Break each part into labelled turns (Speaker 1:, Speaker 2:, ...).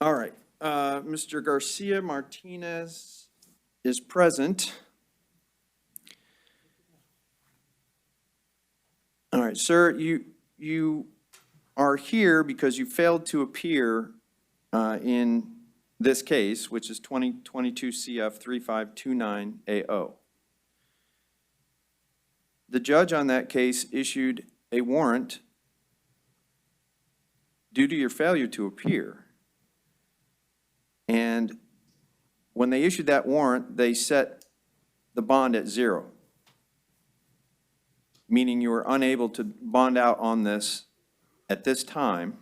Speaker 1: All right, Mr. Garcia Martinez is present. All right, sir, you are here because you failed to appear in this case, which is 2022 CF 3529AO. The judge on that case issued a warrant due to your failure to appear. And when they issued that warrant, they set the bond at 0, meaning you were unable to bond out on this at this time.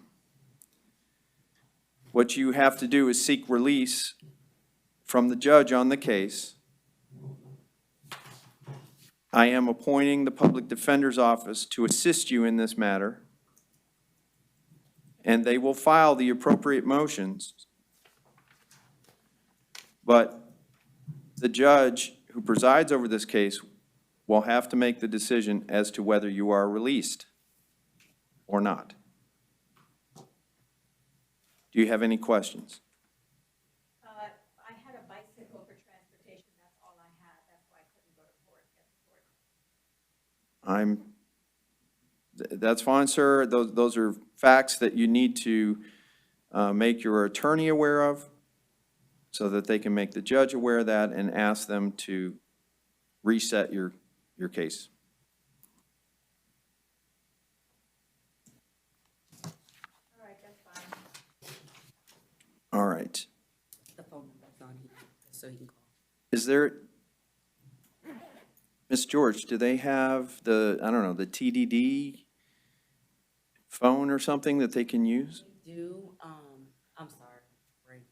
Speaker 1: What you have to do is seek release from the judge on the case. I am appointing the Public Defender's Office to assist you in this matter, and they will file the appropriate motions. But the judge who presides over this case will have to make the decision as to whether you are released or not. Do you have any questions?
Speaker 2: I had a bicycle for transportation, that's all I had, that's why I couldn't go to court.
Speaker 1: That's fine, sir. Those are facts that you need to make your attorney aware of so that they can make the judge aware of that and ask them to reset your case.
Speaker 2: All right, that's fine.
Speaker 1: All right.
Speaker 3: The phone number's on here, so he can call.
Speaker 1: Is there, Ms. George, do they have the, I don't know, the TDD phone or something that they can use?
Speaker 3: They do, I'm sorry, Ray.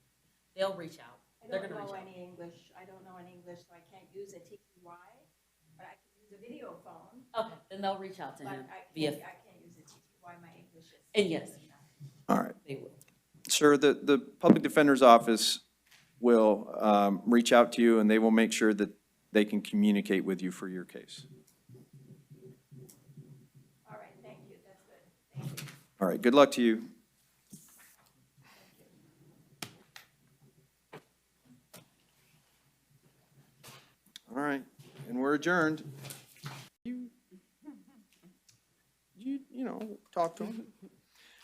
Speaker 3: They'll reach out.
Speaker 2: I
Speaker 3: They're
Speaker 2: don't
Speaker 3: gonna
Speaker 2: know
Speaker 3: reach out.
Speaker 2: any English, I don't know any English, so I can't use a TTY, but I can use a video phone,
Speaker 3: Okay, then they'll reach out to
Speaker 2: but
Speaker 3: him
Speaker 2: I
Speaker 3: via,
Speaker 2: can't use a TTY, my English is.
Speaker 3: and yes,
Speaker 1: All right.
Speaker 3: they will.
Speaker 1: Sir, the Public Defender's Office will reach out to you, and they will make sure that they can communicate with you for your case.
Speaker 2: All right, thank you, that's good, thank you.
Speaker 1: All right, good luck to you. All right, and we're adjourned. You know, talk to them.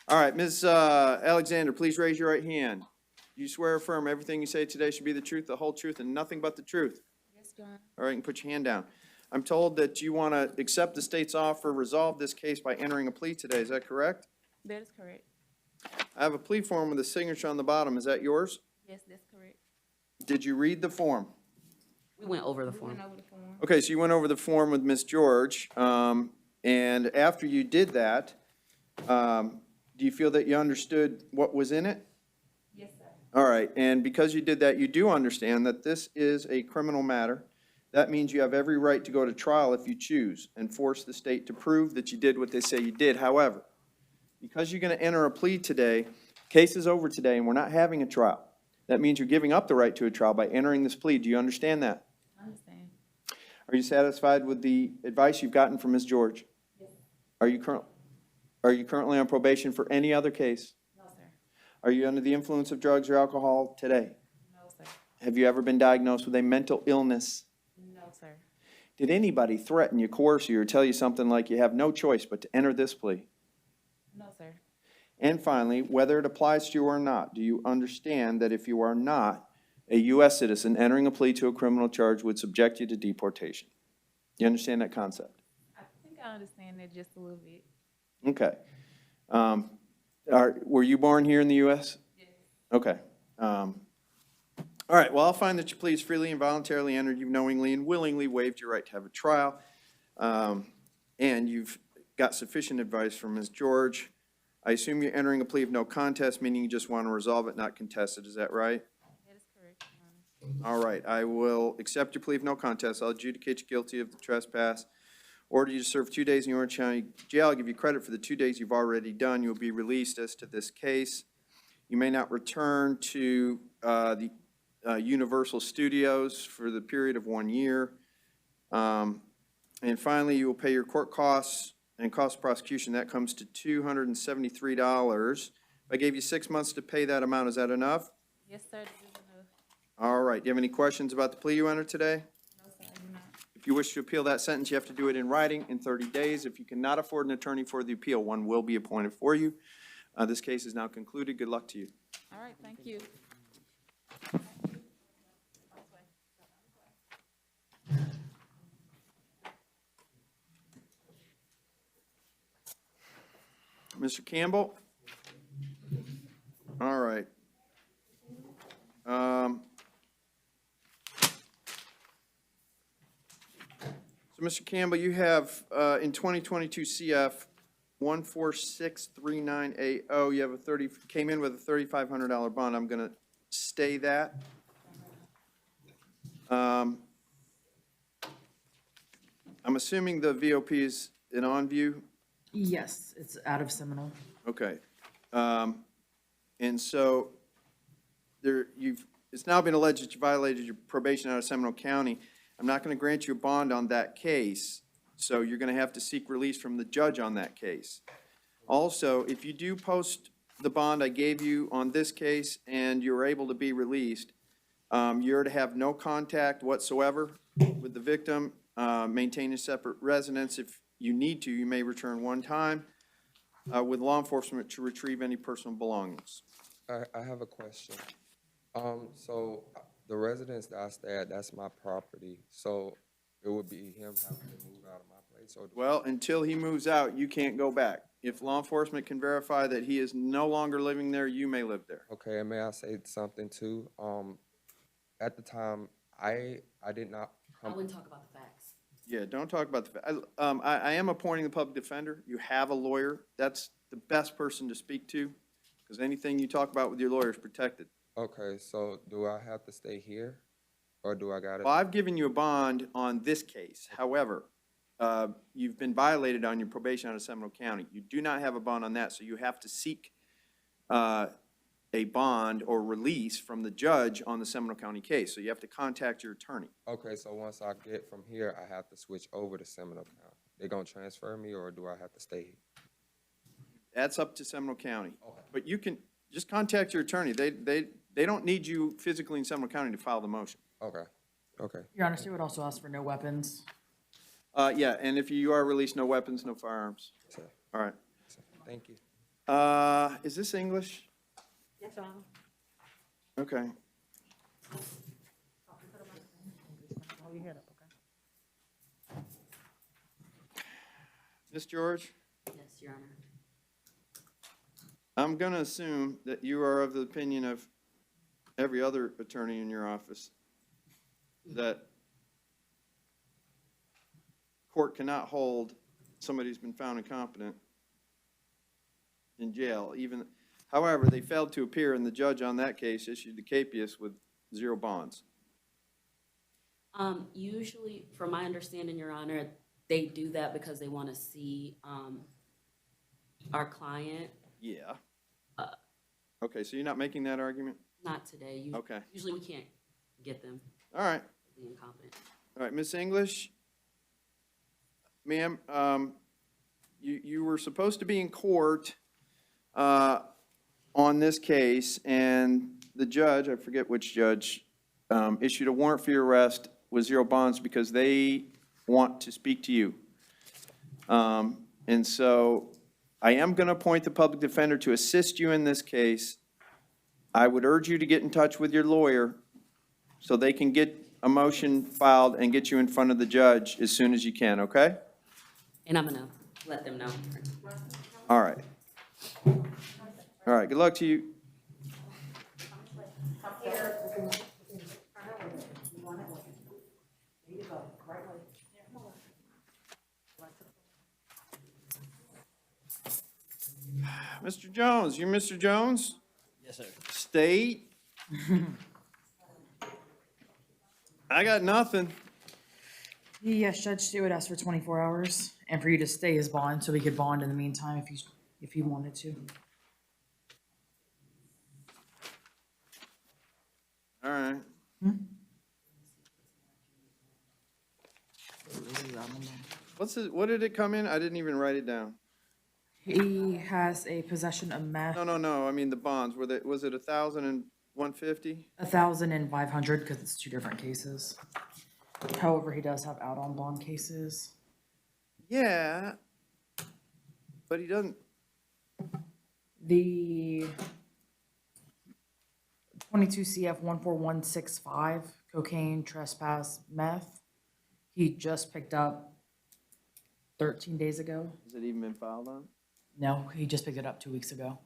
Speaker 1: All right, Ms. Alexander, please raise your right hand. Do you swear or affirm everything you say today should be the truth, the whole truth, and nothing but the truth?
Speaker 4: Yes, Your Honor.
Speaker 1: All right, you can put your hand down. I'm told that you want to accept the state's offer, resolve this case by entering a plea today. Is that correct?
Speaker 4: That is correct.
Speaker 1: I have a plea form with a signature on the bottom. Is that yours?
Speaker 4: Yes, that's correct.
Speaker 1: Did you read the form?
Speaker 3: We went over the
Speaker 4: We
Speaker 3: form.
Speaker 4: went over the form.
Speaker 1: Okay, so you went over the form with Ms. George, and after you did that, do you feel that you understood what was in it?
Speaker 4: Yes, sir.
Speaker 1: All right, and because you did that, you do understand that this is a criminal matter. That means you have every right to go to trial if you choose and force the state to prove that you did what they say you did. However, because you're going to enter a plea today, case is over today and we're not having a trial. That means you're giving up the right to a trial by entering this plea. Do you understand that?
Speaker 4: I understand.
Speaker 1: Are you satisfied with the advice you've gotten from Ms. George?
Speaker 4: Yes.
Speaker 1: Are you currently on probation for any other case?
Speaker 4: No, sir.
Speaker 1: Are you under the influence of drugs or alcohol today?
Speaker 4: No, sir.
Speaker 1: Have you ever been diagnosed with a mental illness?
Speaker 4: No, sir.
Speaker 1: Did anybody threaten you, coerce you, or tell you something like you have no choice but to enter this plea?
Speaker 4: No, sir.
Speaker 1: And finally, whether it applies to you or not, do you understand that if you are not a U.S. citizen, entering a plea to a criminal charge would subject you to deportation? You understand that concept?
Speaker 4: I think I understand that just a little bit.
Speaker 1: Okay. Were you born here in the U.S.?
Speaker 4: Yes.
Speaker 1: Okay. All right, well, I'll find that you please freely and voluntarily entered, you've knowingly and willingly waived your right to have a trial, and you've got sufficient advice from Ms. George. I assume you're entering a plea of no contest, meaning you just want to resolve it, not contest it. Is that right?
Speaker 4: That is correct, Your Honor.
Speaker 1: All right, I will accept your plea of no contest. I'll adjudicate you guilty of the trespass. Order you to serve 2 days in the Orange County Jail. I'll give you credit for the 2 days you've already done. You'll be released as to this case. You may not return to the Universal Studios for the period of 1 year. And finally, you will pay your court costs and cost of prosecution. That comes to $273 I gave you 6 months to pay that amount. Is that enough?
Speaker 4: Yes, sir, this is enough.
Speaker 1: All right. Do you have any questions about the plea you entered today?
Speaker 4: No, sir, I do not.
Speaker 1: If you wish to appeal that sentence, you have to do it in writing in 30 days. If you cannot afford an attorney for the appeal, one will be appointed for you. This case is now concluded. Good luck to you.
Speaker 4: All right, thank you.
Speaker 1: Mr. Campbell? All right. So, Mr. Campbell, you have, in 2022 CF 146390, you have came in with a $3,500 bond. I'm going to stay that. I'm assuming the VOP is in on-view?
Speaker 5: Yes, it's out of Seminole.
Speaker 1: Okay. And so it's now been alleged that you violated your probation out of Seminole County. I'm not going to grant you a bond on that case, so you're going to have to seek release from the judge on that case. Also, if you do post the bond I gave you on this case and you're able to be released, you're to have no contact whatsoever with the victim, maintain a separate residence. If you need to, you may return one time with law enforcement to retrieve any personal belongings.
Speaker 6: I have a question. So the residence that I stay at, that's my property. So it would be him having to move out of my place, or
Speaker 1: Well, until he moves out, you can't go back. If law enforcement can verify that he is no longer living there, you may live there.
Speaker 6: okay, and may I say something too? At the time, I did not
Speaker 3: I
Speaker 6: come.
Speaker 3: wouldn't talk about the facts.
Speaker 1: Yeah, don't talk about I am appointing the public defender. You have a lawyer. That's the best person to speak to, because anything you talk about with your lawyer is protected.
Speaker 6: Okay, so do I have to stay here, or do I gotta?
Speaker 1: Well, I've given you a bond on this case. However, you've been violated on your probation out of Seminole County. You do not have a bond on that, so you have to seek a bond or release from the judge on the Seminole County case. So you have to contact your attorney.
Speaker 6: Okay, so once I get from here, I have to switch over to Seminole County. They gonna transfer me, or do I have to stay here?
Speaker 1: That's up to Seminole County.
Speaker 6: Okay.
Speaker 1: But you can just contact your attorney. They don't need you physically in Seminole County to file the motion.
Speaker 6: Okay, okay.
Speaker 5: Your Honor, she would also ask for no weapons.
Speaker 1: Yeah, and if you are released, no weapons, no firearms.
Speaker 6: So,
Speaker 1: All right.
Speaker 6: thank you.
Speaker 1: Is this English?
Speaker 3: Yes, Your Honor.
Speaker 1: Okay. Ms. George,
Speaker 3: Yes, Your Honor.
Speaker 1: I'm going to assume that you are of the opinion of every other attorney in your office that court cannot hold somebody who's been found incompetent in jail, even, however, they failed to appear, and the judge on that case issued the capias with 0 bonds.
Speaker 3: Usually, from my understanding, Your Honor, they do that because they want to see, our client.
Speaker 1: Yeah. Okay, so you're not making that argument?
Speaker 3: Not today.
Speaker 1: Okay.
Speaker 3: Usually we can't get them
Speaker 1: All right.
Speaker 3: being incompetent.
Speaker 1: All right, Miss English, ma'am, you were supposed to be in court on this case, and the judge, I forget which judge, issued a warrant for your arrest with 0 bonds because they want to speak to you. And so I am going to appoint the public defender to assist you in this case. I would urge you to get in touch with your lawyer so they can get a motion filed and get you in front of the judge as soon as you can, okay?
Speaker 3: And I'm gonna let them know.
Speaker 1: All right. All right, good luck to you. Mr. Jones, you Mr. Jones?
Speaker 7: Yes, sir.
Speaker 1: State? I got nothing.
Speaker 5: Yes, Judge Stewart asked for 24 hours and for you to stay as bond, so we could bond in the meantime if you wanted to.
Speaker 1: All right. What did it come in? I didn't even write it down.
Speaker 5: He has a possession of meth,
Speaker 1: No, I mean the bonds, was it 1,000 and 150?
Speaker 5: 1,000 and 500, because it's two different cases. However, he does have out on bond cases.
Speaker 1: Yeah, but he doesn't,
Speaker 5: The 22 CF 14165, cocaine, trespass, meth, he just picked up 13 days ago.
Speaker 1: has it even been filed on?
Speaker 5: No, he just picked it up 2 weeks ago.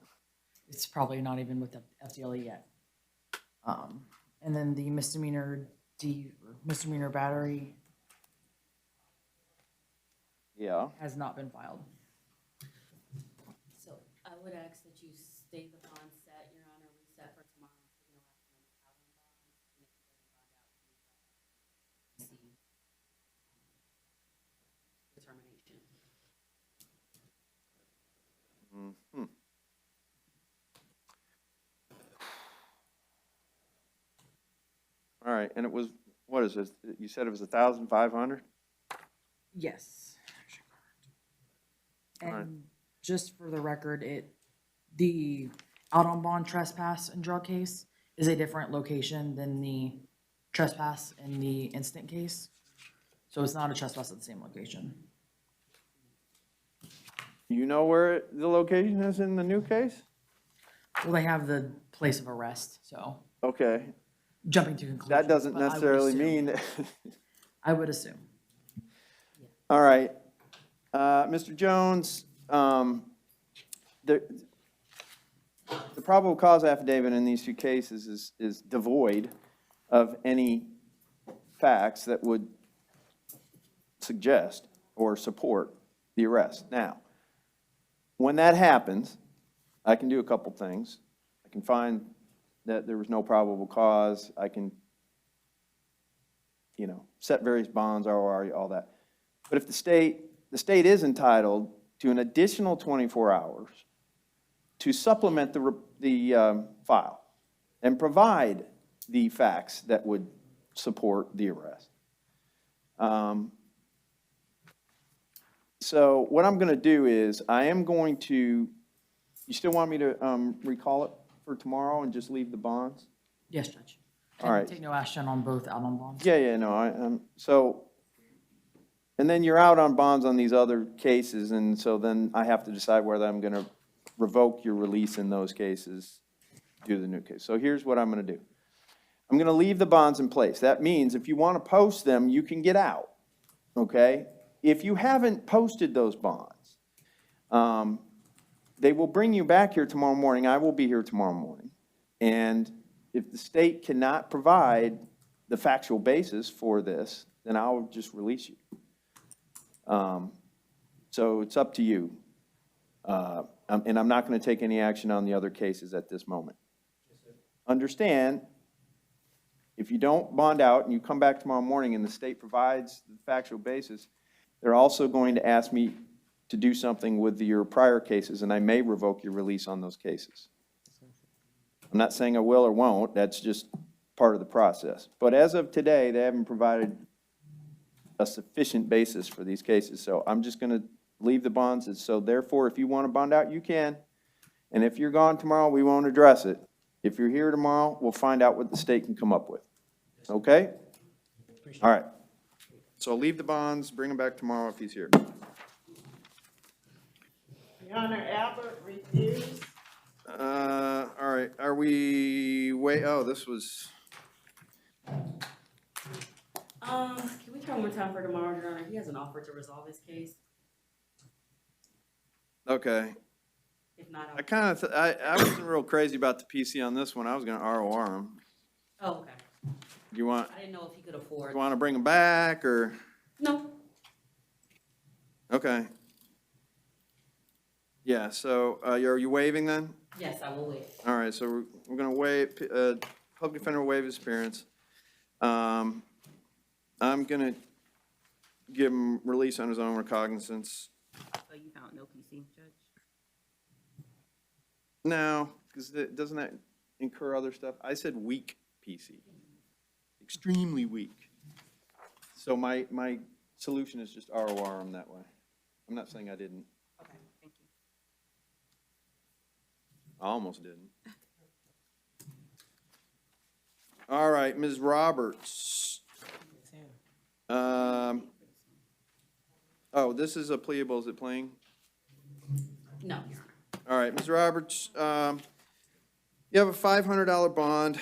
Speaker 5: It's probably not even with the FDLE yet. And then the misdemeanor battery
Speaker 1: Yeah.
Speaker 5: has not been filed.
Speaker 3: So I would ask that you stay the bond set, Your Honor, reset for tomorrow. So we don't have to know how to bond.
Speaker 1: Mhm. All right, and it was, what is it? You said it was 1,500?
Speaker 5: Yes.
Speaker 1: Alright.
Speaker 5: And just for the record, the out on bond trespass and drug case is a different location than the trespass in the instant case. So it's not a trespass at the same location.
Speaker 1: You know where the location is in the new case?
Speaker 5: Well, they have the place of arrest, so
Speaker 1: Okay,
Speaker 5: jumping to conclusions.
Speaker 1: that doesn't
Speaker 5: but I would
Speaker 1: necessarily
Speaker 5: assume-
Speaker 1: mean,
Speaker 5: I would assume.
Speaker 1: all right. Mr. Jones, the probable cause affidavit in these two cases is devoid of any facts that would suggest or support the arrest. Now, when that happens, I can do a couple things. I can find that there was no probable cause. I can, set various bonds, ROR, all that. But if the state is entitled to an additional 24 hours to supplement the file and provide the facts that would support the arrest. So what I'm going to do is, you still want me to recall it for tomorrow and just leave the bonds?
Speaker 5: Yes, Judge.
Speaker 1: All right.
Speaker 5: And take no action on both out on bonds.
Speaker 1: Yeah, no, and then you're out on bonds on these other cases, and so then I have to decide whether I'm going to revoke your release in those cases due to the new case. So here's what I'm going to do. I'm going to leave the bonds in place. That means if you want to post them, you can get out, okay? If you haven't posted those bonds, they will bring you back here tomorrow morning. I will be here tomorrow morning. And if the state cannot provide the factual basis for this, then I'll just release you. So it's up to you. And I'm not going to take any action on the other cases at this moment. Understand, if you don't bond out and you come back tomorrow morning and the state provides the factual basis, they're also going to ask me to do something with your prior cases, and I may revoke your release on those cases. I'm not saying I will or won't, that's just part of the process. But as of today, they haven't provided a sufficient basis for these cases, so I'm just going to leave the bonds. And so therefore, if you want to bond out, you can. And if you're gone tomorrow, we won't address it. If you're here tomorrow, we'll find out what the state can come up with. Okay? All right. So I'll leave the bonds, bring them back tomorrow if he's here.
Speaker 7: Your Honor, Albert refused.
Speaker 1: All right, this was,
Speaker 3: Can we try one more time for tomorrow, Your Honor? He has an offer to resolve his case.
Speaker 1: okay.
Speaker 3: If not,
Speaker 1: I kind of, I wasn't real crazy about the PC on this one. I was going to ROR him.
Speaker 3: oh, okay.
Speaker 1: You want
Speaker 3: I didn't know if he could afford.
Speaker 1: to bring him back, or?
Speaker 3: No.
Speaker 1: Okay. Yeah, so are you waiving then?
Speaker 3: Yes, I will wait.
Speaker 1: All right, so we're going to waive, public defender will waive his appearance. I'm going to give him release on his own recognizance.
Speaker 7: So you found no PC, Judge?
Speaker 1: No, because doesn't that incur other stuff? I said weak PC, extremely weak. So my solution is just ROR him that way. I'm not saying I didn't.
Speaker 7: Okay, thank you.
Speaker 1: I almost didn't. All right, Ms. Roberts. Oh, this is a pleadable, is it playing?
Speaker 3: No, Your Honor.
Speaker 1: All right, Ms. Roberts, you have a $500 bond.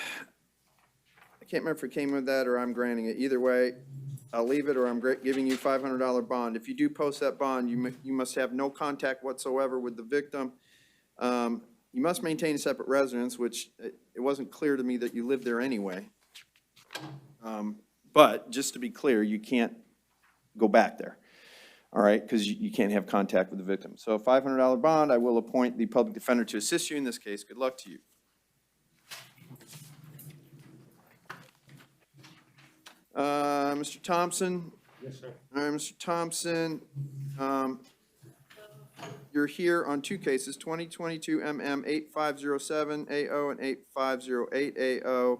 Speaker 1: I can't remember if it came with that or I'm granting it. Either way, I'll leave it or I'm giving you $500 bond. If you do post that bond, you must have no contact whatsoever with the victim. You must maintain a separate residence, which it wasn't clear to me that you lived there anyway. But just to be clear, you can't go back there, all right, because you can't have contact with the victim. So a $500 bond, I will appoint the public defender to assist you in this case. Good luck to you. Mr. Thompson?
Speaker 8: Yes, sir.
Speaker 1: All right, Mr. Thompson, you're here on two cases, 2022 MM 8507 AO and 8508 AO.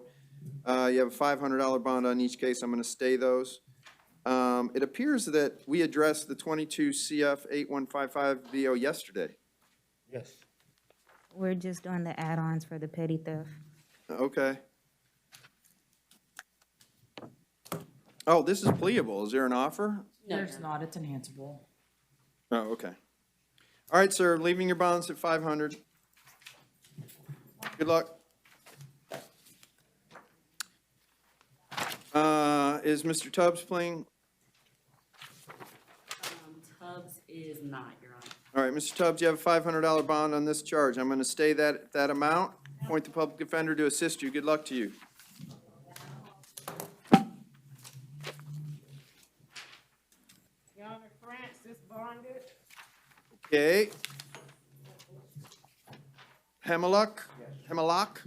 Speaker 1: You have a $500 bond on each case. I'm going to stay those. It appears that we addressed the 22 CF 8155 VO yesterday.
Speaker 8: Yes.
Speaker 9: We're just doing the add-ons for the petty theft.
Speaker 1: Okay. Oh, this is pleadable. Is there an offer?
Speaker 3: No, Your
Speaker 5: There's
Speaker 3: Honor.
Speaker 5: not, it's enhanceable.
Speaker 1: Oh, okay. All right, sir, leaving your bonds at 500. Good luck. Is Mr. Tubbs playing?
Speaker 3: Tubbs is not, Your Honor.
Speaker 1: All right, Mr. Tubbs, you have a $500 bond on this charge. I'm going to stay that amount. Appoint the public defender to assist you. Good luck to you.
Speaker 7: Your Honor, Francis bonded.
Speaker 1: Okay. Hemlock? Hemlock?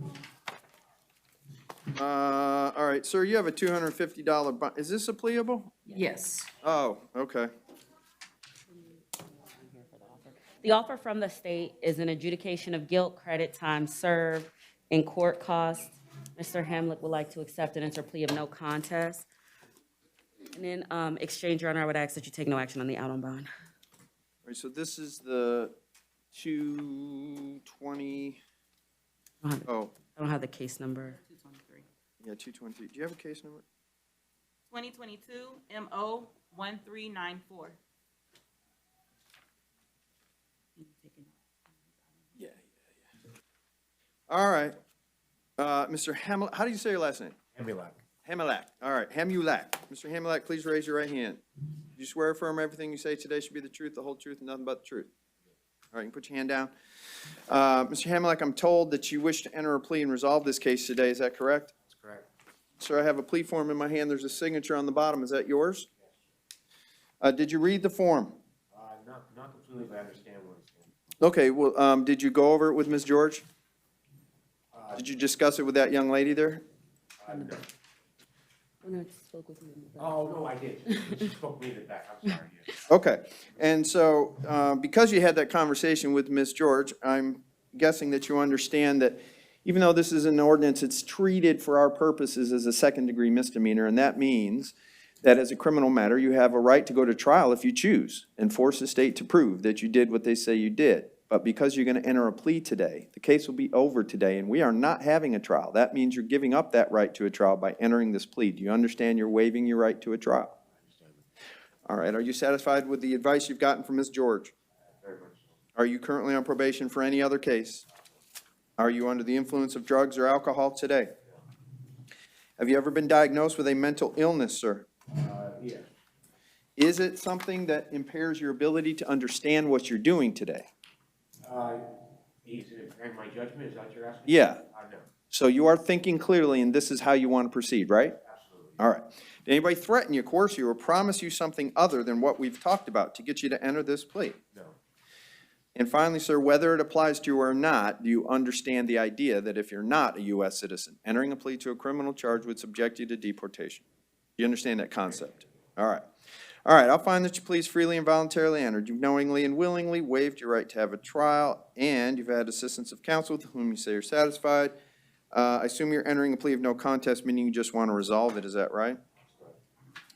Speaker 1: All right, sir, you have a $250 bond. Is this a pleadable?
Speaker 5: Yes.
Speaker 1: Oh, okay.
Speaker 3: The offer from the state is an adjudication of guilt, credit time served, and court costs. Mr. Hamlet would like to accept an enter plea of no contest. And in exchange, Your Honor, I would ask that you take no action on the out on bond.
Speaker 1: All right, so this is the 220,
Speaker 3: I don't have-
Speaker 1: oh,
Speaker 3: I don't have the case number.
Speaker 7: 223.
Speaker 1: yeah, 220. Do you have a case number?
Speaker 7: 2022 MO 1394.
Speaker 1: Yeah. All right. Mr. Hamlet, how do you say your last name?
Speaker 8: Emilak.
Speaker 1: Hamilak. All right, Hamulak. Mr. Hamulak, please raise your right hand. Do you swear or affirm everything you say today should be the truth, the whole truth, and nothing but the truth? All right, you can put your hand down. Mr. Hamulak, I'm told that you wish to enter a plea and resolve this case today. Is that correct?
Speaker 8: That's correct.
Speaker 1: Sir, I have a plea form in my hand. There's a signature on the bottom. Is that yours? Did you read the form?
Speaker 8: Not completely, but I understand what it's saying.
Speaker 1: Okay, well, did you go over it with Ms. George? Did you discuss it with that young lady there?
Speaker 8: No.
Speaker 3: When I spoke with you in the back.
Speaker 8: Oh, no, I did. She spoke me in the back. I'm sorry. Yes.
Speaker 1: Okay, and so, because you had that conversation with Ms. George, I'm guessing that you understand that even though this is an ordinance, it's treated for our purposes as a second-degree misdemeanor, and that means that as a criminal matter, you have a right to go to trial if you choose and force the state to prove that you did what they say you did. But because you're going to enter a plea today, the case will be over today, and we are not having a trial. That means you're giving up that right to a trial by entering this plea. Do you understand you're waiving your right to a trial? All right, are you satisfied with the advice you've gotten from Ms. George?
Speaker 8: Very much so.
Speaker 1: Are you currently on probation for any other case? Are you under the influence of drugs or alcohol today? Have you ever been diagnosed with a mental illness, sir?
Speaker 8: Yeah.
Speaker 1: Is it something that impairs your ability to understand what you're doing today?
Speaker 8: Is it impairing my judgment? Is that what you're asking?
Speaker 1: Yeah.
Speaker 8: No.
Speaker 1: So you are thinking clearly, and this is how you want to proceed, right?
Speaker 8: Absolutely.
Speaker 1: All right. Did anybody threaten you, coerce you, or promise you something other than what we've talked about to get you to enter this plea?
Speaker 8: No.
Speaker 1: And finally, sir, whether it applies to you or not, do you understand the idea that if you're not a U.S. citizen, entering a plea to a criminal charge would subject you to deportation? Do you understand that concept? All right. All right, I'll find that you please freely and voluntarily entered. You've knowingly and willingly waived your right to have a trial, and you've had assistance of counsel with whom you say you're satisfied. I assume you're entering a plea of no contest, meaning you just want to resolve it, is that right?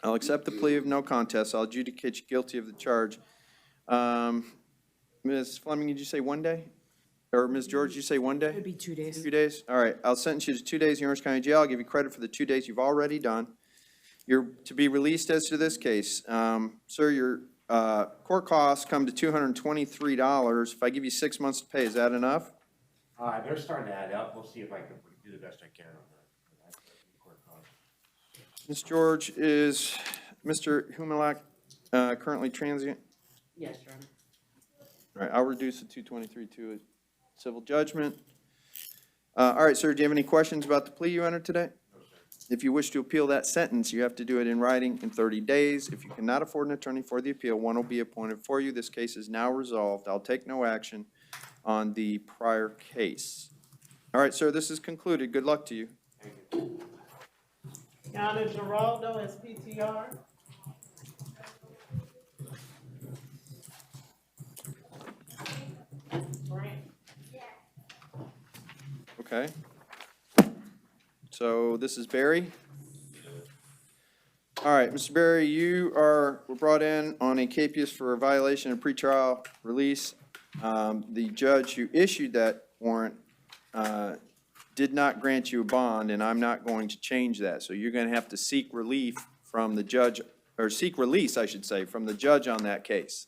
Speaker 1: I'll accept the plea of no contest. I'll adjudicate you guilty of the charge. Ms. Fleming, did you say one day? or Ms. George, you say 1
Speaker 5: It
Speaker 1: day?
Speaker 5: would be 2 days.
Speaker 1: 2 days? All right, I'll sentence you to 2 days in Orange County Jail. I'll give you credit for the 2 days you've already done. You're to be released as to this case. Sir, your court costs come to $223. If I give you 6 months to pay, is that enough?
Speaker 8: They're starting to add up. We'll see if I can do the best I can on that. Court cost.
Speaker 1: Ms. George, is Mr. Humelak currently transient?
Speaker 3: Yes, Your Honor.
Speaker 1: All right, I'll reduce the 223 to a civil judgment. All right, sir, do you have any questions about the plea you entered today? If you wish to appeal that sentence, you have to do it in writing in 30 days. If you cannot afford an attorney for the appeal, one will be appointed for you. This case is now resolved. I'll take no action on the prior case. All right, sir, this is concluded. Good luck to you.
Speaker 7: Yana Geraldo as PTR. Grant.
Speaker 1: Okay. So this is Barry. All right, Mr. Barry, you were brought in on a capias for a violation of pretrial release. The judge who issued that warrant did not grant you a bond, and I'm not going to change that. So you're going to have to seek relief from the judge, or seek release, I should say, from the judge on that case.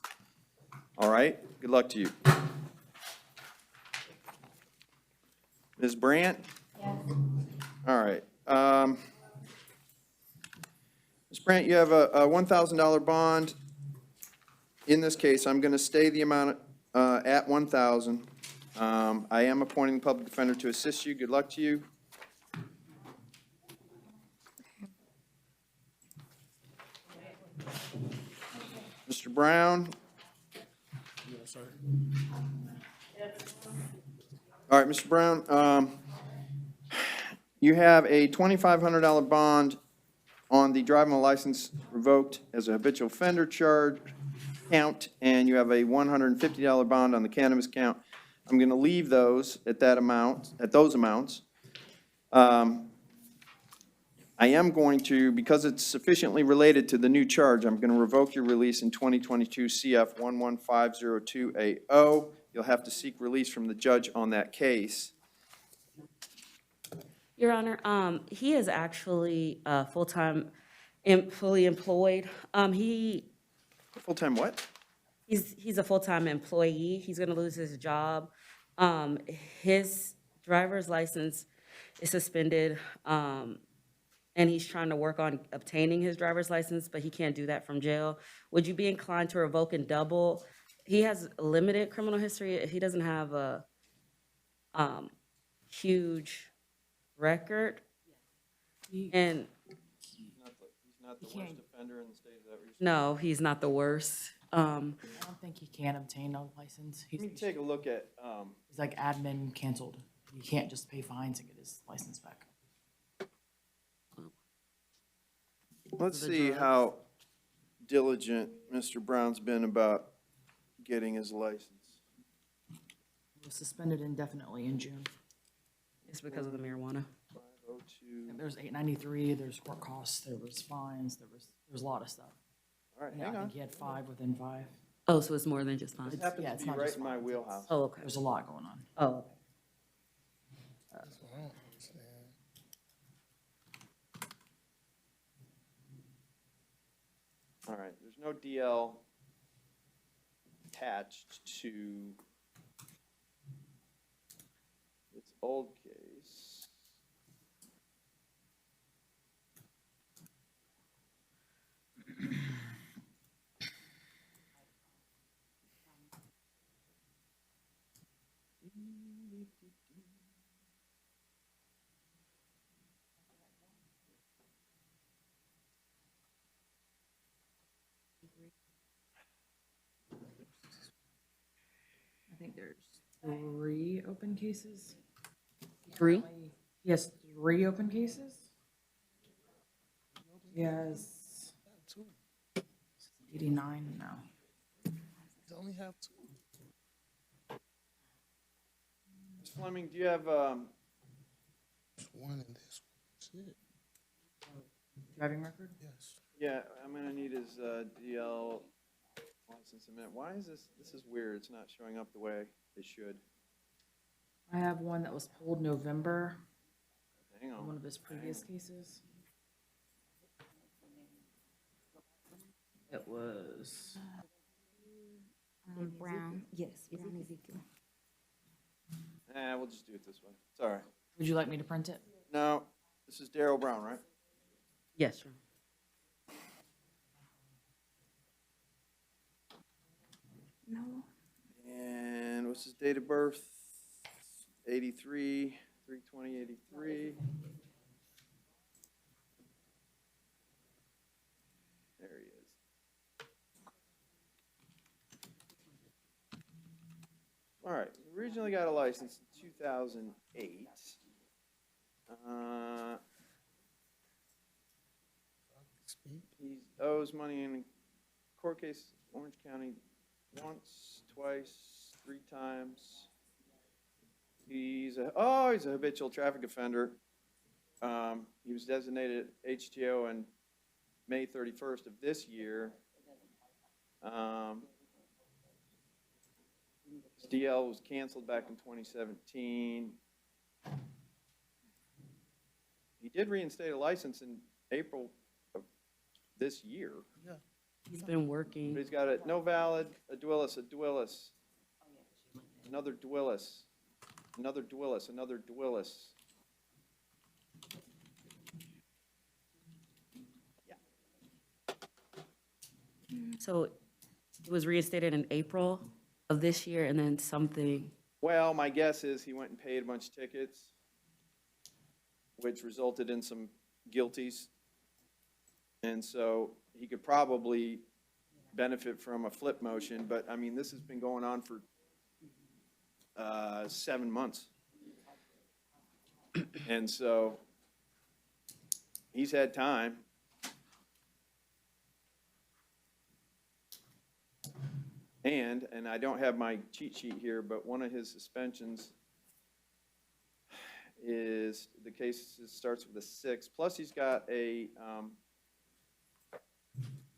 Speaker 1: All right? Good luck to you. Ms. Brandt?
Speaker 2: Yes.
Speaker 1: All right. Ms. Brandt, you have a $1,000 bond. In this case, I'm going to stay the amount at $1,000. I am appointing a public defender to assist you. Good luck to you. Mr. Brown?
Speaker 10: Yes, sir.
Speaker 1: All right, Mr. Brown, you have a $2,500 bond on the driving license revoked as a habitual offender charge count, and you have a $150 bond on the cannabis count. I'm going to leave those at that amount, at those amounts. I am going to, because it's sufficiently related to the new charge, I'm going to revoke your release in 2022 CF 115020. You'll have to seek release from the judge on that case.
Speaker 3: Your Honor, he is actually full-time, fully employed.
Speaker 1: Full-time what?
Speaker 3: He's a full-time employee. He's gonna lose his job. His driver's license is suspended, and he's trying to work on obtaining his driver's license, but he can't do that from jail. Would you be inclined to revoke and double? He has limited criminal history. He doesn't have a huge record. And
Speaker 1: He's not the
Speaker 5: He can't-
Speaker 1: worst offender in the state, is that what you're saying?
Speaker 3: no, he's not the worst.
Speaker 5: I don't think he can obtain a license.
Speaker 1: Let me
Speaker 5: He's
Speaker 1: take a look at,
Speaker 5: like admin canceled. You can't just pay fines and get his license back.
Speaker 1: let's
Speaker 3: the
Speaker 1: see
Speaker 3: drugs.
Speaker 1: how diligent Mr. Brown's been about getting his license.
Speaker 5: He was suspended indefinitely in June.
Speaker 3: It's because of the marijuana.
Speaker 1: 502,
Speaker 5: There's $893, there's court costs, there was fines, there was a lot of stuff.
Speaker 1: all right,
Speaker 5: Yeah,
Speaker 1: hang
Speaker 5: I
Speaker 1: on.
Speaker 5: think he had 5 within 5.
Speaker 3: Oh, so it's more than just fines?
Speaker 1: This happens
Speaker 5: yeah,
Speaker 1: to
Speaker 5: it's
Speaker 1: be
Speaker 5: not
Speaker 1: right
Speaker 5: just
Speaker 1: in my
Speaker 5: fines,
Speaker 1: wheelhouse.
Speaker 3: Oh, okay.
Speaker 5: There's a lot going on.
Speaker 3: Oh, okay.
Speaker 10: That's what I don't understand.
Speaker 1: All right, there's no DL attached to its old case.
Speaker 5: I think there's 3 open cases.
Speaker 3: 3?
Speaker 5: He has 3 open cases. He has
Speaker 10: Two.
Speaker 5: 89 now.
Speaker 10: You only have two.
Speaker 1: Ms. Fleming, do you have,
Speaker 10: Just one in this one. Shit.
Speaker 5: Driving record?
Speaker 10: Yes.
Speaker 1: yeah, I'm gonna need his DL license in a minute. Why is this is weird, it's not showing up the way it should.
Speaker 5: I have one that was pulled November,
Speaker 1: Hang
Speaker 5: on
Speaker 1: on.
Speaker 5: one of his previous cases. It was,
Speaker 9: Brown, yes, Brown Ezekiel.
Speaker 1: We'll just do it this way. It's all right.
Speaker 5: would you like me to print it?
Speaker 1: No, this is Daryl Brown, right?
Speaker 3: Yes, Your Honor.
Speaker 9: No.
Speaker 1: And what's his date of birth? 83, 3/20/83. There he is. All right, he originally got a license in 2008. He owes money in a court case, Orange County, once, twice, 3 times. He's a habitual traffic offender. He was designated HTO on May 31st of this year. His DL was canceled back in 2017. He did reinstate a license in April of this year.
Speaker 3: He's been
Speaker 1: But
Speaker 3: working.
Speaker 1: he's got a no valid, a Duelis, another Duelis, another Duelis, another Duelis.
Speaker 3: So it was reinstated in April of this year, and then something,
Speaker 1: Well, my guess is he went and paid a bunch of tickets, which resulted in some guilties. And so he could probably benefit from a flip motion, but I mean, this has been going on for 7 months. And so he's had time. And I don't have my cheat sheet here, but one of his suspensions is, the case starts with a 6, plus he's got a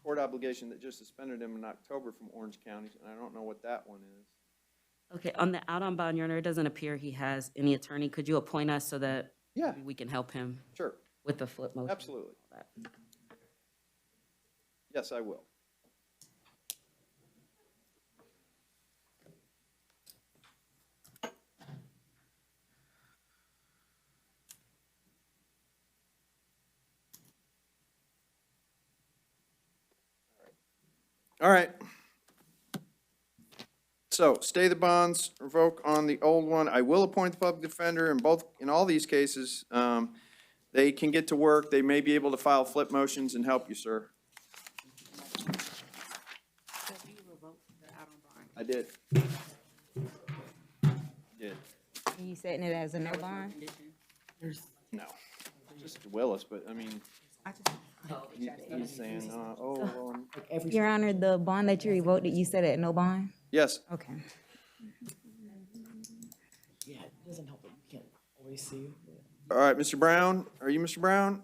Speaker 1: court obligation that just suspended him in October from Orange County, and I don't know what that one is.
Speaker 3: okay, on the out on bond, Your Honor, it doesn't appear he has any attorney. Could you appoint us so that
Speaker 1: Yeah.
Speaker 3: we can help him
Speaker 1: Sure,
Speaker 3: with the flip motion?
Speaker 1: absolutely. Yes, I will. All right. So, stay the bonds, revoke on the old one. I will appoint the public defender in all these cases. They can get to work. They may be able to file flip motions and help you, sir. I did. Did.
Speaker 9: Are you setting it as a no bond?
Speaker 1: No. Just Willis, but I mean, he's saying,
Speaker 9: Your Honor, the bond that you revoked, you set it at no bond?
Speaker 1: yes.
Speaker 9: Okay.
Speaker 5: Yeah, it doesn't help that you can't always see.
Speaker 1: All right, Mr. Brown, are you Mr. Brown?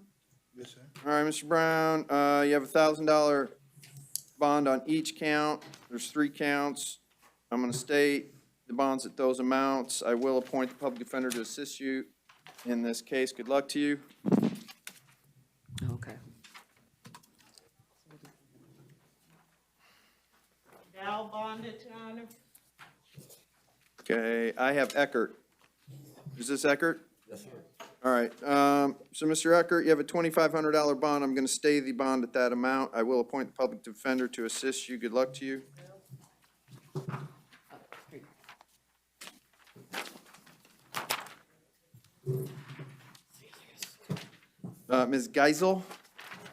Speaker 10: Yes, sir.
Speaker 1: All right, Mr. Brown, you have a $1,000 bond on each count. There's 3 counts. I'm gonna state the bonds at those amounts. I will appoint the public defender to assist you in this case. Good luck to you.
Speaker 3: Okay.
Speaker 7: Gal bonded, Your Honor.
Speaker 1: Okay, I have Eckert. Is this Eckert?
Speaker 8: Yes, sir.
Speaker 1: All right, so Mr. Eckert, you have a $2,500 bond. I'm gonna stay the bond at that amount. I will appoint the public defender to assist you. Good luck to you. Ms. Geisel?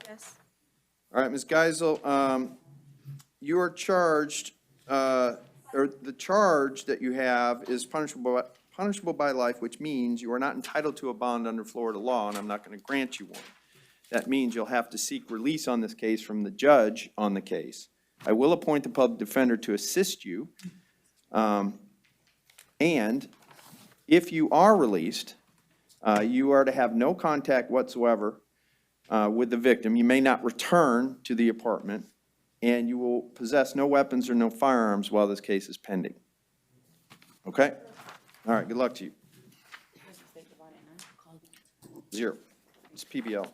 Speaker 4: Yes.
Speaker 1: All right, Ms. Geisel, you are charged, or the charge that you have is punishable by life, which means you are not entitled to a bond under Florida law, and I'm not going to grant you one. That means you'll have to seek release on this case from the judge on the case. I will appoint the public defender to assist you. And if you are released, you are to have no contact whatsoever with the victim. You may not return to the apartment, and you will possess no weapons or no firearms while this case is pending. Okay? All right, good luck to you. 0. It's PBL.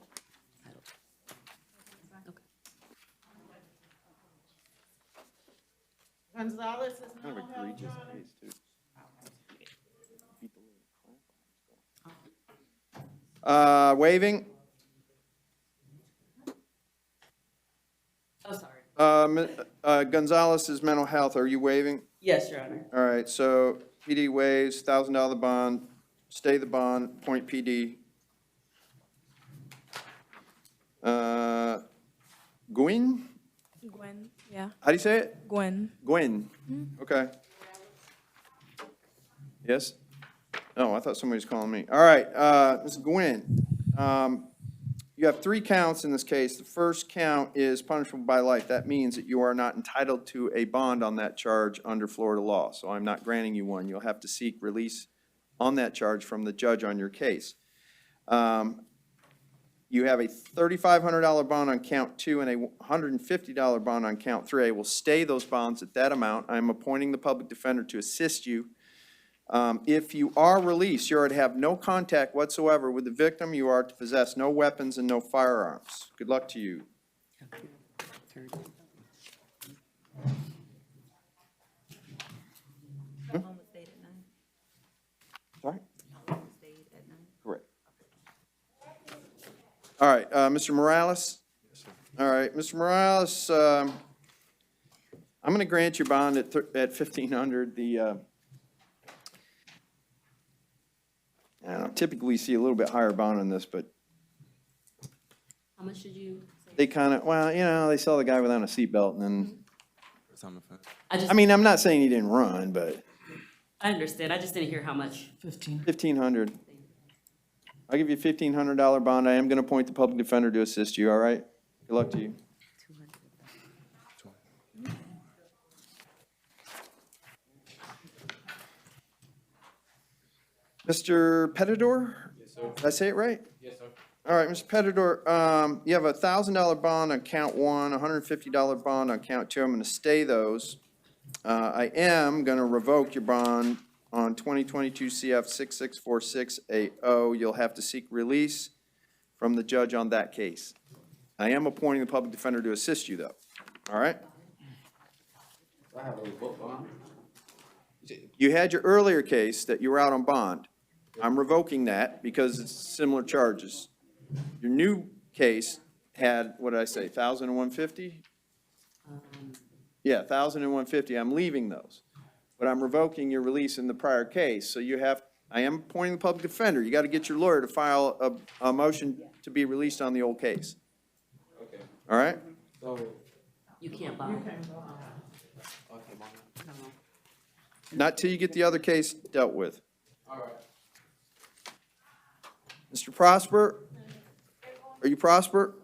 Speaker 7: Gonzalez is
Speaker 1: Kind of
Speaker 7: mental health,
Speaker 1: egregious
Speaker 7: Your Honor.
Speaker 1: case, too. Waiving.
Speaker 3: Oh, sorry.
Speaker 1: Gonzalez is mental health. Are you waiving?
Speaker 3: Yes, Your Honor.
Speaker 1: All right, so PD waives, $1,000 bond, stay the bond, point PD. Gwyn?
Speaker 4: Gwen, yeah,
Speaker 1: How do you say it?
Speaker 4: Gwen.
Speaker 1: Gwen. Okay. Yes? Oh, I thought somebody was calling me. All right, Ms. Gwen, you have 3 counts in this case. The first count is punishable by life. That means that you are not entitled to a bond on that charge under Florida law, so I'm not granting you one. You'll have to seek release on that charge from the judge on your case. You have a $3,500 bond on count 2 and a $150 bond on count 3. I will stay those bonds at that amount. I'm appointing the public defender to assist you. If you are released, you are to have no contact whatsoever with the victim. You are to possess no weapons and no firearms. Good luck to you. Sorry? Correct. All right, Mr. Morales? All right, Mr. Morales, I'm going to grant your bond at $1,500. I don't typically see a little bit higher bond on this, but
Speaker 3: How much did you say?
Speaker 1: they kind of, well, you know, they saw the guy without a seatbelt and then,
Speaker 3: I
Speaker 1: I mean, I'm not saying he didn't run, but
Speaker 3: I understand. I just didn't hear how much.
Speaker 5: 15.
Speaker 1: 1,500. I'll give you a $1,500 bond. I am going to appoint the public defender to assist you, all right? Good luck to you. Mr. Petidor? Yes, sir. Did I say it right? Yes, sir. All right, Mr. Petidor, you have a $1,000 bond on count 1, a $150 bond on count 2. I'm going to stay those. I am going to revoke your bond on 2022 CF 664680. You'll have to seek release from the judge on that case. I am appointing the public defender to assist you, though. All right? You had your earlier case that you were out on bond. I'm revoking that because it's similar charges. Your new case had, what did I say, 1,000 and 150? Yeah, 1,000 and 150. I'm leaving those. But I'm revoking your release in the prior case. So you have, I am appointing the public defender. You got to get your lawyer to file a motion to be released on the old case.
Speaker 6: Okay,
Speaker 1: All right?
Speaker 6: so,
Speaker 3: You can't buy.
Speaker 1: Not till you get the other case dealt with.
Speaker 6: all right.
Speaker 1: Mr. Prosper? Are you Prosper?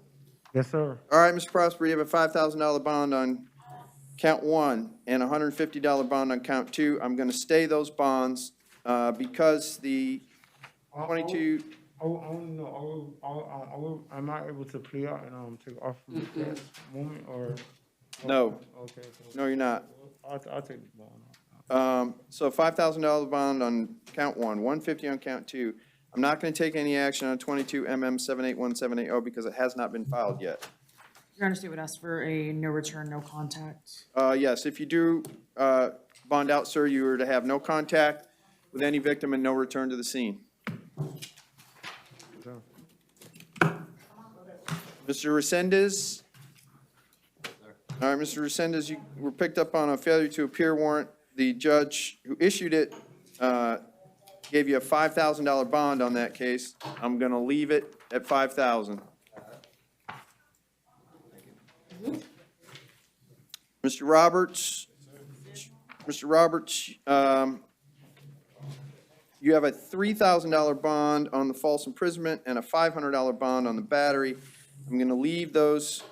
Speaker 10: Yes, sir.
Speaker 1: All right, Mr. Prosper, you have a $5,000 bond on count 1 and a $150 bond on count 2. I'm going to stay those bonds because the 22,
Speaker 10: I'm not able to plea out and take off from that moment, or?
Speaker 1: no,
Speaker 10: Okay, so
Speaker 1: no, you're not.
Speaker 10: I'll take the bond.
Speaker 1: So $5,000 bond on count 1, $150 on count 2. I'm not going to take any action on 22 MM 781780 because it has not been filed yet.
Speaker 5: Your Honor, state would ask for a no return, no contact.
Speaker 1: Yes, if you do bond out, sir, you are to have no contact with any victim and no return to the scene. Mr. Resendez? All right, Mr. Resendez, you were picked up on a failure to appear warrant. The judge who issued it gave you a $5,000 bond on that case. I'm going to leave it at $5,000. Mr. Roberts? Mr. Roberts, you have a $3,000 bond on the false imprisonment and a $500 bond on the battery. I'm going to leave those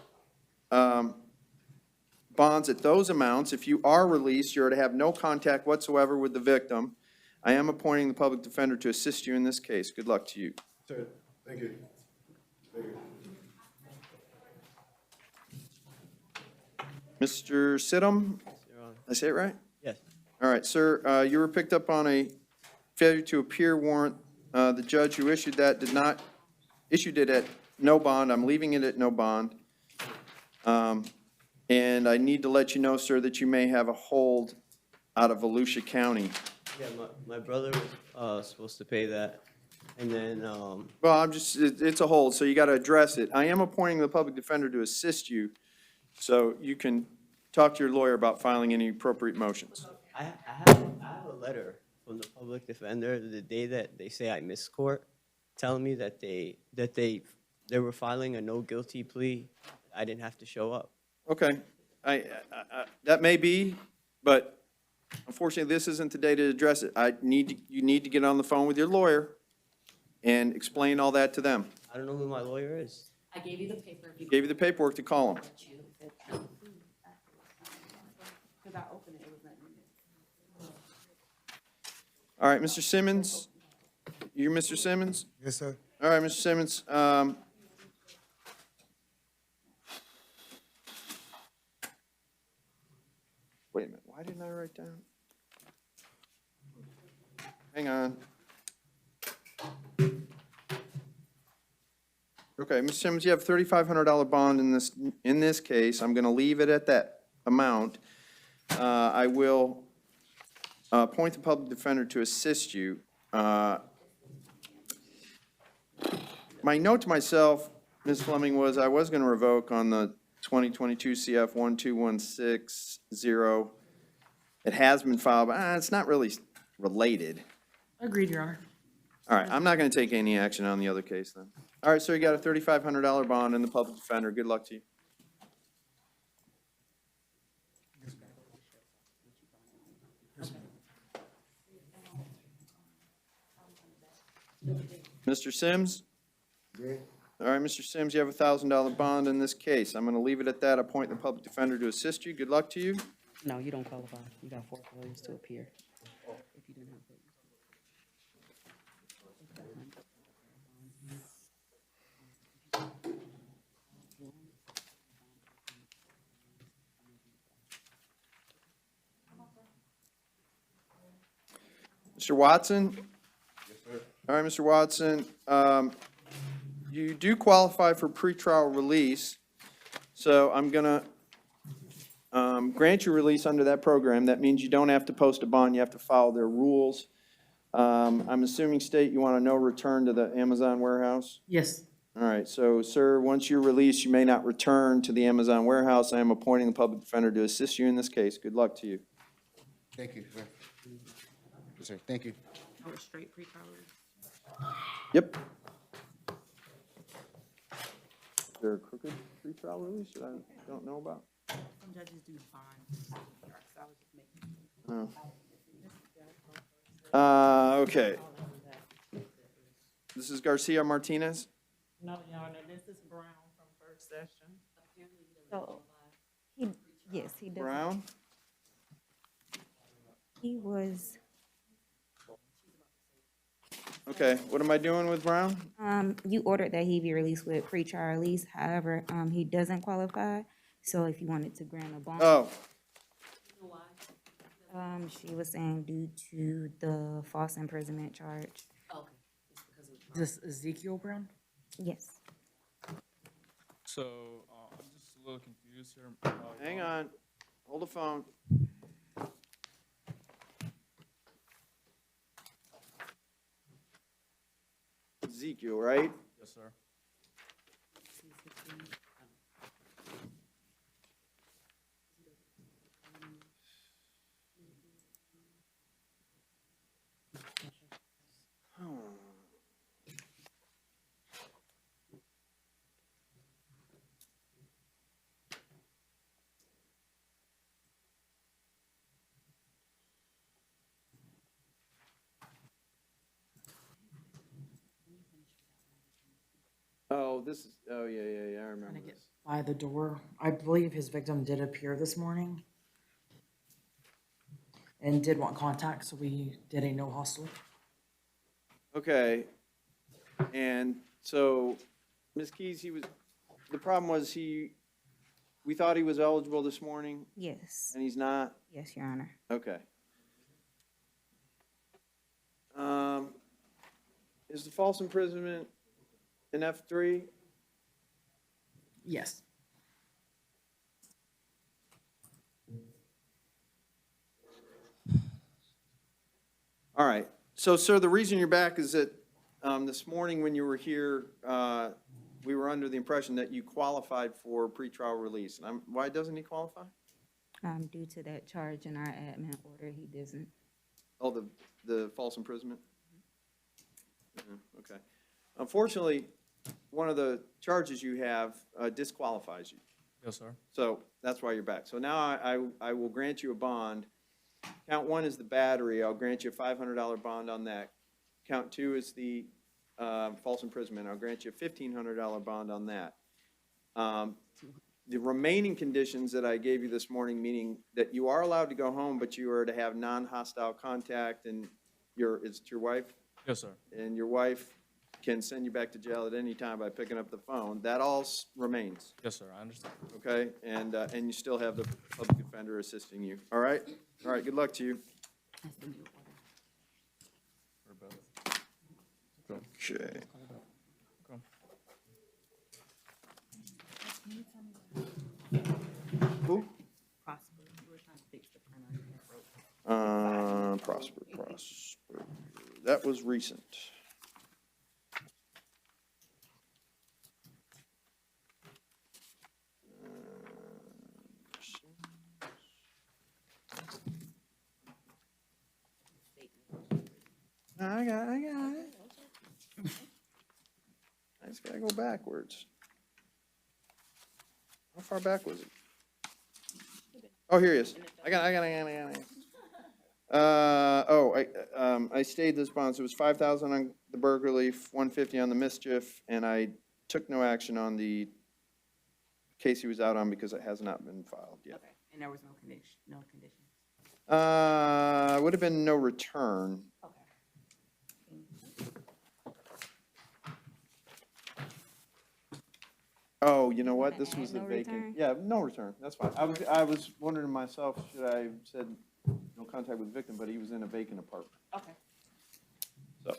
Speaker 1: bonds at those amounts. If you are released, you're to have no contact whatsoever with the victim. I am appointing the public defender to assist you in this case. Good luck to you.
Speaker 10: Sir, thank you. Thank you.
Speaker 1: Mr. Sidham? Did I say it right?
Speaker 11: Yes.
Speaker 1: All right, sir, you were picked up on a failure to appear warrant. The judge who issued that did not issued it at no bond. I'm leaving it at no bond. And I need to let you know, sir, that you may have a hold out of Volusia County.
Speaker 11: Yeah, my brother was supposed to pay that, and then,
Speaker 1: Well, it's a hold, so you got to address it. I am appointing the public defender to assist you, so you can talk to your lawyer about filing any appropriate motions.
Speaker 11: I have a letter from the public defender the day that they say I missed court, telling me that they were filing a no guilty plea. I didn't have to show up.
Speaker 1: Okay, that may be, but unfortunately, this isn't the day to address it. You need to get on the phone with your lawyer and explain all that to them.
Speaker 11: I don't know who my lawyer is.
Speaker 3: I gave you the paper. If you
Speaker 1: Gave you the paperwork to call them.
Speaker 3: Because I opened it, it was letting me.
Speaker 1: All right, Mr. Simmons? You're Mr. Simmons?
Speaker 10: Yes, sir.
Speaker 1: All right, Mr. Simmons, wait a minute, why didn't I write down? Hang on. Okay, Mr. Simmons, you have $3,500 bond in this case. I'm gonna leave it at that amount. I will appoint the public defender to assist you. My note to myself, Ms. Fleming, was I was gonna revoke on the 2022 CF 12160. It has been filed, but it's not really related.
Speaker 5: Agreed, Your Honor.
Speaker 1: All right, I'm not gonna take any action on the other case then. All right, sir, you got a $3,500 bond in the public defender. Good luck to you. Mr. Sims? All right, Mr. Sims, you have a $1,000 bond in this case. I'm gonna leave it at that. Appoint the public defender to assist you. Good luck to you.
Speaker 3: No, you don't qualify. You got 4 failures to appear. If you didn't have it.
Speaker 1: Mr. Watson? Yes, sir. All right, Mr. Watson, you do qualify for pretrial release, so I'm gonna grant you release under that program. That means you don't have to post a bond, you have to follow their rules. I'm assuming, State, you want to no return to the Amazon warehouse?
Speaker 5: Yes.
Speaker 1: All right, so, sir, once you're released, you may not return to the Amazon warehouse. I am appointing the public defender to assist you in this case. Good luck to you.
Speaker 12: Thank you, sir. Yes, sir, thank you.
Speaker 3: Oh, it's straight pre-trial release.
Speaker 1: Yep. Is there a crooked pretrial release that I don't know about?
Speaker 3: Some judges do bonds. So I was just making.
Speaker 1: Okay. This is Garcia Martinez.
Speaker 7: No, Your Honor, this is Brown from first session.
Speaker 9: So, yes, he does.
Speaker 1: Brown?
Speaker 9: He was,
Speaker 1: Okay, what am I doing with Brown?
Speaker 9: you ordered that he be released with pretrial release. However, he doesn't qualify. So if you wanted to grant a bond.
Speaker 1: Oh,
Speaker 9: She was saying due to the false imprisonment charge.
Speaker 5: Is this Ezekiel Brown?
Speaker 9: Yes.
Speaker 10: So, I'm just a little confused here.
Speaker 1: hang on. Hold the phone. Ezekiel, right?
Speaker 10: Yes, sir.
Speaker 1: Oh, yeah, I remember this.
Speaker 5: By the door. I believe his victim did appear this morning and did want contact, so we did a no hostile.
Speaker 1: Okay, and so, Ms. Keys, the problem was we thought he was eligible this morning,
Speaker 9: Yes.
Speaker 1: and he's not?
Speaker 9: Yes, Your Honor.
Speaker 1: Okay. Is the false imprisonment in F3?
Speaker 5: Yes.
Speaker 1: All right. So, sir, the reason you're back is that this morning when you were here, we were under the impression that you qualified for pretrial release. And why doesn't he qualify?
Speaker 9: Due to that charge in our admin order, he doesn't.
Speaker 1: Oh, the false imprisonment? Okay. Unfortunately, one of the charges you have disqualifies you.
Speaker 10: Yes, sir.
Speaker 1: So that's why you're back. So now I will grant you a bond. Count one is the battery. I'll grant you a $500 bond on that. Count two is the false imprisonment. I'll grant you a $1,500 bond on that. The remaining conditions that I gave you this morning, meaning that you are allowed to go home, but you are to have non-hostile contact, and is it your wife?
Speaker 10: Yes, sir.
Speaker 1: And your wife can send you back to jail at any time by picking up the phone. That all remains,
Speaker 10: Yes, sir, I understand.
Speaker 1: okay? And you still have the public defender assisting you, all right? All right, good luck to you. Okay. Who? Prosper. That was recent. I got it. I just gotta go backwards. How far back was it? Oh, here he is. I got it. I stayed this bond, so it was 5,000 on the burglary, 150 on the mischief, and I took no action on the case he was out on because it has not been filed yet.
Speaker 5: Okay, and there was no condition?
Speaker 1: Would have been no return.
Speaker 5: Okay.
Speaker 1: Oh, you know what? This
Speaker 9: Add
Speaker 1: was the
Speaker 9: no
Speaker 1: vacant.
Speaker 9: return?
Speaker 1: Yeah, no return. That's fine. I was wondering to myself, should I have said no contact with victim, but he was in a vacant apartment.
Speaker 5: Okay.
Speaker 1: So.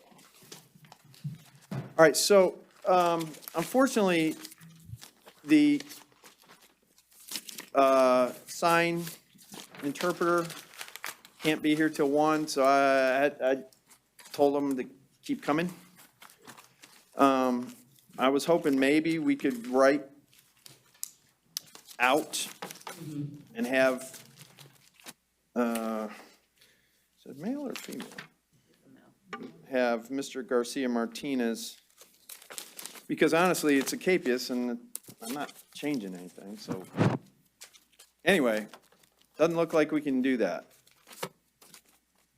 Speaker 1: All right, so, unfortunately, the, sign interpreter can't be here till 1, so I told him to keep coming. I was hoping maybe we could write out and have, is it male or female? Have Mr. Garcia Martinez, because honestly, it's a capias and I'm not changing anything, so. Anyway, doesn't look like we can do that.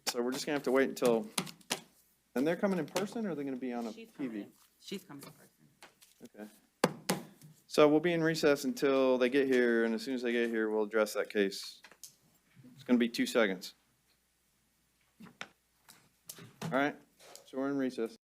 Speaker 1: So we're just gonna have to wait until, and they're coming in person or are they gonna be on a TV?
Speaker 5: She's coming first.
Speaker 1: Okay. So we'll be in recess until they get here, and as soon as they get here, we'll address that case. It's gonna be 2 seconds. All right, so we're in recess.